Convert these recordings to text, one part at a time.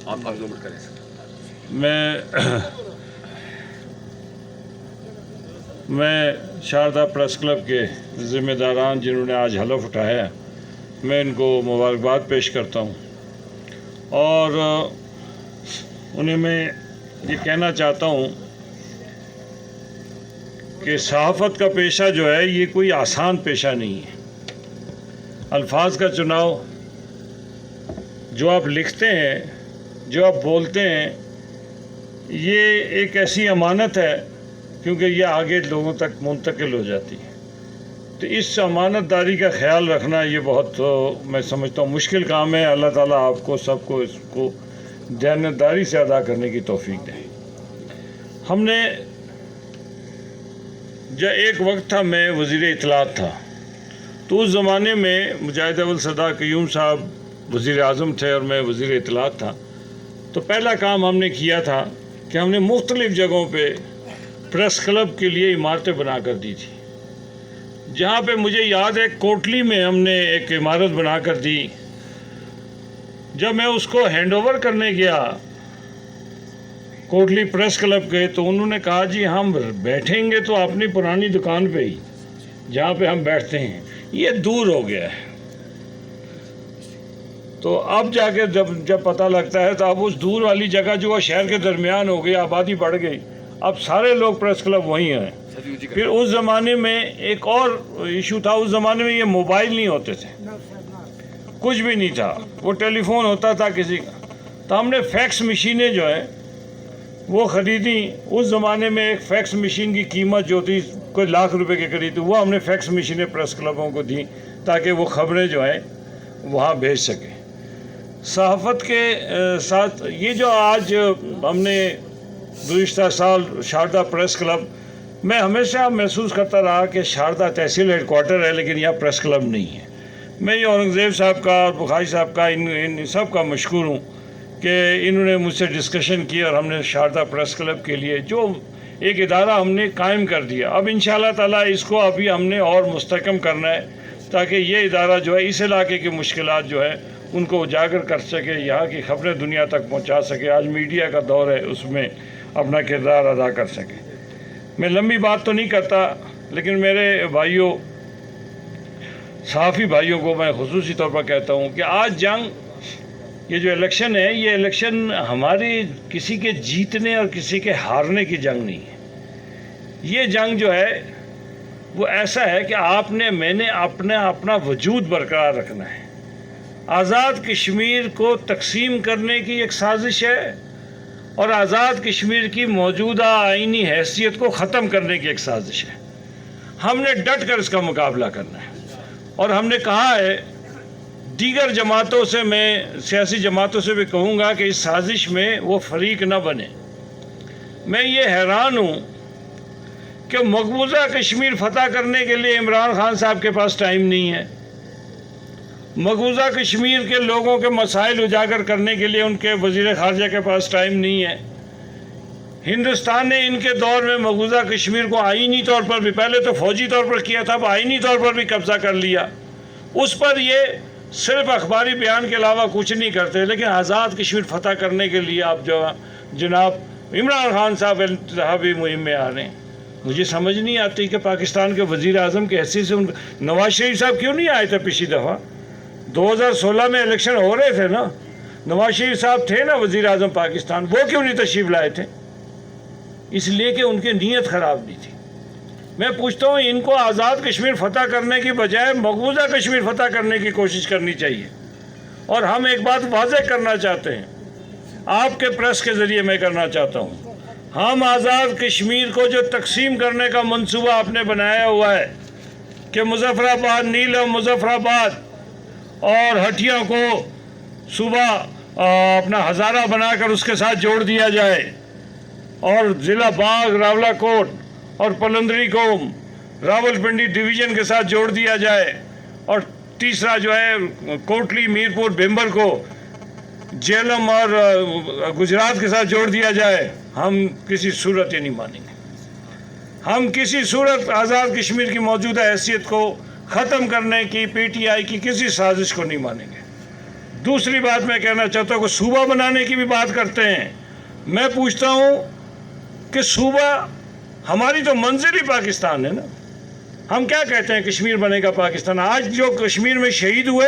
آپ 2 منٹ کریں سر. میں شاردا پریس کلب کے ذمہ داران جنہوں نے آج حلف اٹھایا ہے، میں ان کو مبارکباد پیش کرتا ہوں، اور انہیں میں یہ کہنا چاہتا ہوں کہ صحافت کا پیشہ جو ہے یہ کوئی آسان پیشہ نہیں ہے. الفاظ کا چناؤ، جو آپ لکھتے ہیں، جو آپ بولتے ہیں، یہ ایک ایسی امانت ہے کیونکہ یہ آگے لوگوں تک منتقل ہو جاتی ہے. تو اس امانت داری کا خیال رکھنا یہ بہت میں سمجھتا ہوں مشکل کام ہے. اللہ تعالیٰ آپ کو سب کو اس کو دیانتداری سے ادا کرنے کی توفیق دے. ہم نے جب ایک وقت تھا، میں وزیر اطلاعات تھا، تو اس زمانے میں مجاہد اول صدا قیوم صاحب وزیر اعظم تھے اور میں وزیر اطلاعات تھا. تو پہلا کام ہم نے کیا تھا کہ ہم نے مختلف جگہوں پہ پریس کلب کے لیے عمارتیں بنا کر دی تھی. جہاں پہ مجھے یاد ہے کوٹلی میں ہم نے ایک عمارت بنا کر دی. جب میں اس کو ہینڈ اوور کرنے گیا کوٹلی پریس کلب کے، تو انہوں نے کہا جی ہم بیٹھیں گے تو اپنی پرانی دکان پہ ہی جہاں پہ ہم بیٹھتے ہیں، یہ دور ہو گیا ہے. تو اب جا کے جب پتہ لگتا ہے تو اب اس دور والی جگہ جو شہر کے درمیان ہو گئی، آبادی بڑھ گئی، اب سارے لوگ پریس کلب وہیں ہیں. پھر اس زمانے میں ایک اور ایشو تھا، اس زمانے میں یہ موبائل نہیں ہوتے تھے، کچھ بھی نہیں تھا، وہ ٹیلی فون ہوتا تھا کسی کا. تو ہم نے فیکس مشینیں جو ہیں وہ خریدی. اس زمانے میں ایک فیکس مشین کی قیمت جو تھی کوئی ₹1,00,000 کے قریب تھی، وہ ہم نے فیکس مشینیں پریس کلبوں کو دیں تاکہ وہ خبریں جو ہیں وہاں بھیج سکیں. صحافت کے ساتھ یہ جو آج ہم نے گزشتہ سال شاردا پریس کلب، میں ہمیشہ محسوس کرتا رہا کہ شاردا تحصیل ہیڈ کوارٹر ہے لیکن یہ پریس کلب نہیں ہے. میں یہ اورنگزیب صاحب کا اور بخاری صاحب کا ان سب کا مشکور ہوں کہ انہوں نے مجھ سے ڈسکشن کی اور ہم نے شاردا پریس کلب کے لیے جو ایک ادارہ ہم نے قائم کر دیا. اب انشاءاللہ تعالیٰ اس کو ابھی ہم نے اور مستحکم کرنا ہے تاکہ یہ ادارہ جو ہے اس علاقے کی مشکلات جو ہے ان کو اجاگر کر سکے، یہاں کی خبریں دنیا تک پہنچا سکے. آج میڈیا کا دور ہے، اس میں اپنا کردار ادا کر سکے. میں لمبی بات تو نہیں کرتا، لیکن میرے بھائیوں، صحافی بھائیوں کو میں خصوصی طور پر کہتا ہوں کہ آج جنگ، یہ جو الیکشن ہے، یہ الیکشن ہماری کسی کے جیتنے اور کسی کے ہارنے کی جنگ نہیں ہے. یہ جنگ جو ہے وہ ایسا ہے کہ میں نے اپنا وجود برقرار رکھنا ہے. آزاد کشمیر کو تقسیم کرنے کی ایک سازش ہے اور آزاد کشمیر کی موجودہ آئینی حیثیت کو ختم کرنے کی ایک سازش ہے. ہم نے ڈٹ کر اس کا مقابلہ کرنا ہے اور ہم نے کہا ہے دیگر جماعتوں سے، میں سیاسی جماعتوں سے بھی کہوں گا کہ اس سازش میں وہ فریق نہ بنے. میں یہ حیران ہوں کہ مقبوضہ کشمیر فتح کرنے کے لیے عمران خان صاحب کے پاس ٹائم نہیں ہے. مقبوضہ کشمیر کے لوگوں کے مسائل اجاگر کرنے کے لیے ان کے وزیر خارجہ کے پاس ٹائم نہیں ہے. ہندوستان نے ان کے دور میں مقبوضہ کشمیر کو آئینی طور پر بھی، پہلے تو فوجی طور پر کیا تھا، اب آئینی طور پر بھی قبضہ کر لیا. اس پر یہ صرف اخباری بیان کے علاوہ کچھ نہیں کرتے. لیکن آزاد کشمیر فتح کرنے کے لیے آپ جو جناب عمران خان صاحب انتخابی مہم میں آ رہے ہیں. مجھے سمجھ نہیں آتی کہ پاکستان کے وزیر اعظم کی حیثیت سے نواز شریف صاحب کیوں نہیں آئے تھے پچھلی دفعہ؟ 2016 میں الیکشن ہو رہے تھے نا، نواز شریف صاحب تھے نا وزیر اعظم پاکستان، وہ کیوں نہیں تشریف لائے تھے؟ اس لیے کہ ان کی نیت خراب نہیں تھی. میں پوچھتا ہوں ان کو آزاد کشمیر فتح کرنے کی بجائے مقبوضہ کشمیر فتح کرنے کی کوشش کرنی چاہیے. اور ہم ایک بات واضح کرنا چاہتے ہیں، آپ کے پریس کے ذریعے میں کرنا چاہتا ہوں، ہم آزاد کشمیر کو جو تقسیم کرنے کا منصوبہ آپ نے بنایا ہوا ہے کہ مظفر آباد، نیلم، مظفر آباد اور ہٹیا کو صوبہ اپنا ہزارہ بنا کر اس کے ساتھ جوڑ دیا جائے، اور ضلع باغ، راولہ کوٹ اور پلندری کو راولپنڈی ڈویژن کے ساتھ جوڑ دیا جائے، اور تیسرا جو ہے کوٹلی، میرپور، بھمبر کو جیلم اور گجرات کے ساتھ جوڑ دیا جائے، ہم کسی صورت یہ نہیں مانیں گے. ہم کسی صورت آزاد کشمیر کی موجودہ حیثیت کو ختم کرنے کی پی ٹی آئی کی کسی سازش کو نہیں مانیں گے. دوسری بات میں کہنا چاہتا ہوں کہ صوبہ بنانے کی بھی بات کرتے ہیں. میں پوچھتا ہوں کہ صوبہ ہماری تو منزل ہی پاکستان ہے نا. ہم کیا کہتے ہیں کشمیر بنے گا پاکستان. آج جو کشمیر میں شہید ہوئے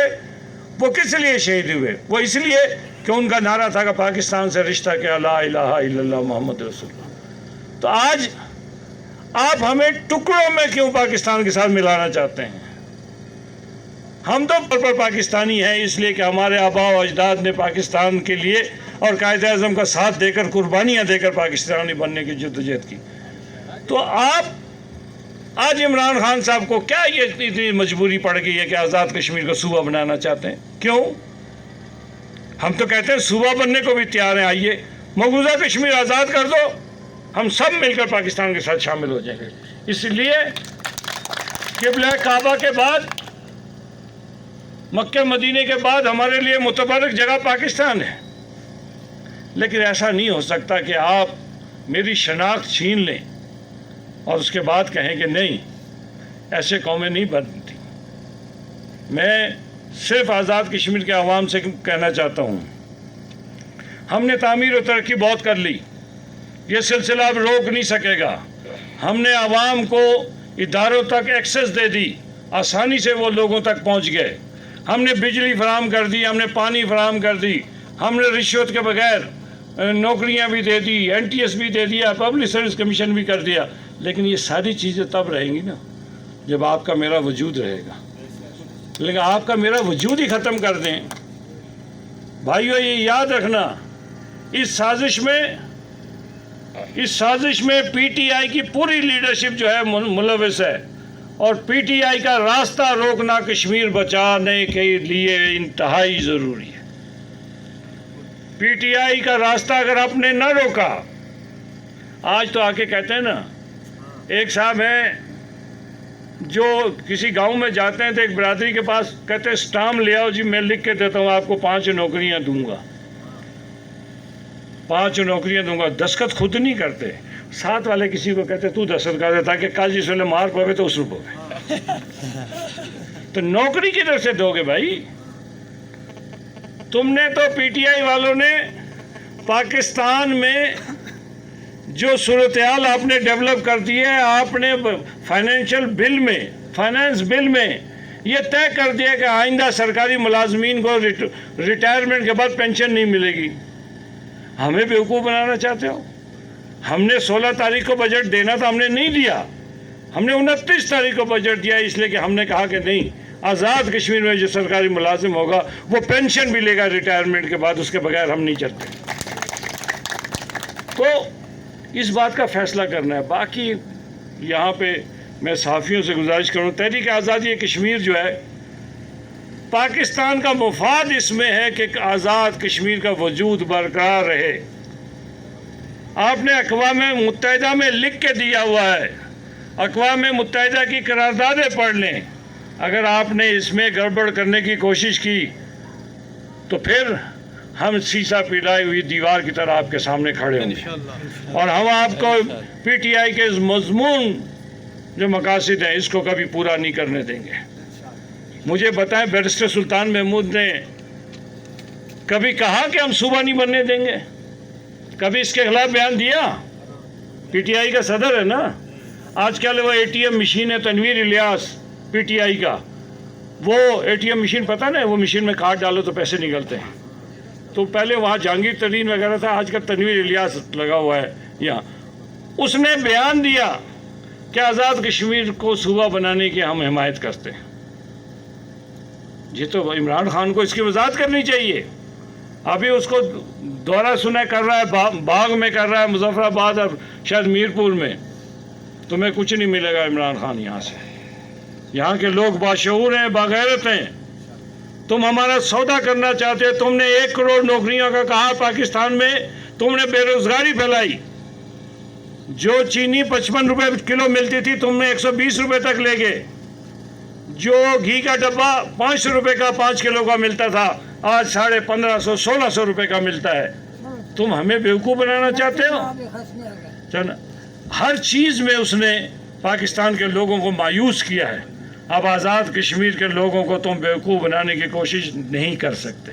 وہ کس لیے شہید ہوئے؟ وہ اس لیے کہ ان کا نعرہ تھا کہ پاکستان سے رشتہ کیا لا الہ الا اللہ محمد رسول اللہ. تو آج آپ ہمیں ٹکڑوں میں کیوں پاکستان کے ساتھ ملانا چاہتے ہیں؟ ہم تو پر پاکستانی ہیں اس لیے کہ ہمارے آباء و اجداد نے پاکستان کے لیے اور قائد اعظم کا ساتھ دے کر قربانیاں دے کر پاکستانی بننے کی جدوجہد کی. تو آپ آج عمران خان صاحب کو کیا یہ اتنی مجبوری پڑ گئی ہے کہ آزاد کشمیر کو صوبہ بنانا چاہتے ہیں؟ کیوں؟ ہم تو کہتے ہیں صوبہ بننے کو بھی تیار ہیں. آئیے مقبوضہ کشمیر آزاد کر دو, ہم سب مل کر پاکستان کے ساتھ شامل ہو جائیں گے. اس لیے قبلہ کعبہ کے بعد, مکہ مدینے کے بعد ہمارے لیے متبرک جگہ پاکستان ہے. لیکن ایسا نہیں ہو سکتا کہ آپ میری شناخت چھین لیں اور اس کے بعد کہیں کہ نہیں, ایسے قومیں نہیں بنتی. میں صرف آزاد کشمیر کے عوام سے کہنا چاہتا ہوں, ہم نے تعمیر و ترقی بہت کر لی, یہ سلسلہ اب روک نہیں سکے گا. ہم نے عوام کو اداروں تک ایکسس دے دی, آسانی سے وہ لوگوں تک پہنچ گئے. ہم نے بجلی فراہم کر دی, ہم نے پانی فراہم کر دی, ہم نے رشوت کے بغیر نوکریاں بھی دے دی, NTS بھی دے دیا, پبلک سروس کمیشن بھی کر دیا. لیکن یہ ساری چیزیں تب رہیں گی نا جب آپ کا میرا وجود رہے گا. لیکن آپ کا میرا وجود ہی ختم کر دیں. بھائیو یہ یاد رکھنا, اس سازش میں PTI کی پوری لیڈرشپ جو ہے ملوث ہے, اور PTI کا راستہ روکنا کشمیر بچانے کے لیے انتہائی ضروری ہے. PTI کا راستہ اگر آپ نے نہ روکا, آج تو آ کے کہتے ہیں نا, ایک صاحب ہیں جو کسی گاؤں میں جاتے ہیں تو ایک برادری کے پاس کہتے ہیں سٹام لے آؤ جی, میں لکھ کے دیتا ہوں آپ کو 5 نوکریاں دوں گا, 5 نوکریاں دوں گا. دستخط خود نہیں کرتے, ساتھ والے کسی کو کہتے تو دستخط کر دے تاکہ کل جس ویلے مار پوے تو اس روپے. تو نوکری کدھر سے دو گے بھائی؟ تم نے تو PTI والوں نے پاکستان میں جو صورتحال آپ نے ڈیولپ کر دی ہے, آپ نے فائنانس بل میں یہ طے کر دیا کہ آئندہ سرکاری ملازمین کو ریٹائرمنٹ کے بعد پینشن نہیں ملے گی. ہمیں بیوقوف بنانا چاہتے ہو؟ ہم نے 16 تاریخ کو بجٹ دینا تھا, ہم نے نہیں دیا. ہم نے 29 تاریخ کو بجٹ دیا, اس لیے کہ ہم نے کہا کہ نہیں, آزاد کشمیر میں جو سرکاری ملازم ہوگا وہ پینشن بھی لے گا ریٹائرمنٹ کے بعد, اس کے بغیر ہم نہیں چلتے. تو اس بات کا فیصلہ کرنا ہے. باقی یہاں پہ میں صحافیوں سے گزارش کروں, تحریک آزادی کشمیر جو ہے, پاکستان کا مفاد اس میں ہے کہ آزاد کشمیر کا وجود برقرار رہے. آپ نے اقوام متحدہ میں لکھ کے دیا ہوا ہے, اقوام متحدہ کی قراردادیں پڑھ لیں. اگر آپ نے اس میں گڑبڑ کرنے کی کوشش کی تو پھر ہم سیسا پلائی ہوئی دیوار کی طرح آپ کے سامنے کھڑے ہوں گے, اور ہم آپ کو PTI کے مضمون جو مقاصد ہیں اس کو کبھی پورا نہیں کرنے دیں گے. مجھے بتائیں, بیرسٹر سلطان محمود نے کبھی کہا کہ ہم صوبہ نہیں بننے دیں گے؟ کبھی اس کے خلاف بیان دیا؟ PTI کا صدر ہے نا. آج کل وہ ATM مشین ہے, تنویر الیاس PTI کا, وہ ATM مشین پتہ نا, وہ مشین میں کارڈ ڈالو تو پیسے نکلتے ہیں. تو پہلے وہاں جہانگیر ترین وغیرہ تھا, آج کل تنویر الیاس لگا ہوا ہے یہاں. اس نے بیان دیا کہ آزاد کشمیر کو صوبہ بنانے کی ہم حمایت کرتے ہیں. یہ تو عمران خان کو اس کی وضاحت کرنی چاہیے. ابھی اس کو دورہ سنا کر رہا ہے, باغ میں کر رہا ہے, مظفر آباد اور شاید میرپور میں. تمہیں کچھ نہیں ملے گا عمران خان یہاں سے. یہاں کے لوگ باشعور ہیں, باغیرت ہیں. تم ہمارا سودا کرنا چاہتے ہو. تم نے 1 کروڑ نوکریوں کا کہا پاکستان میں, تم نے بے روزگاری پھیلائی. جو چینی 55 روپے کلو ملتی تھی تم نے 120 روپے تک لے گئے. جو گھی کا ڈبہ 500 روپے کا 5 کلو کا ملتا تھا آج 1550 1600 روپے کا ملتا ہے. تم ہمیں بیوقوف بنانا چاہتے ہو؟ ہر چیز میں اس نے پاکستان کے لوگوں کو مایوس کیا ہے. اب آزاد کشمیر کے لوگوں کو تم بیوقوف بنانے کی کوشش نہیں کر سکتے.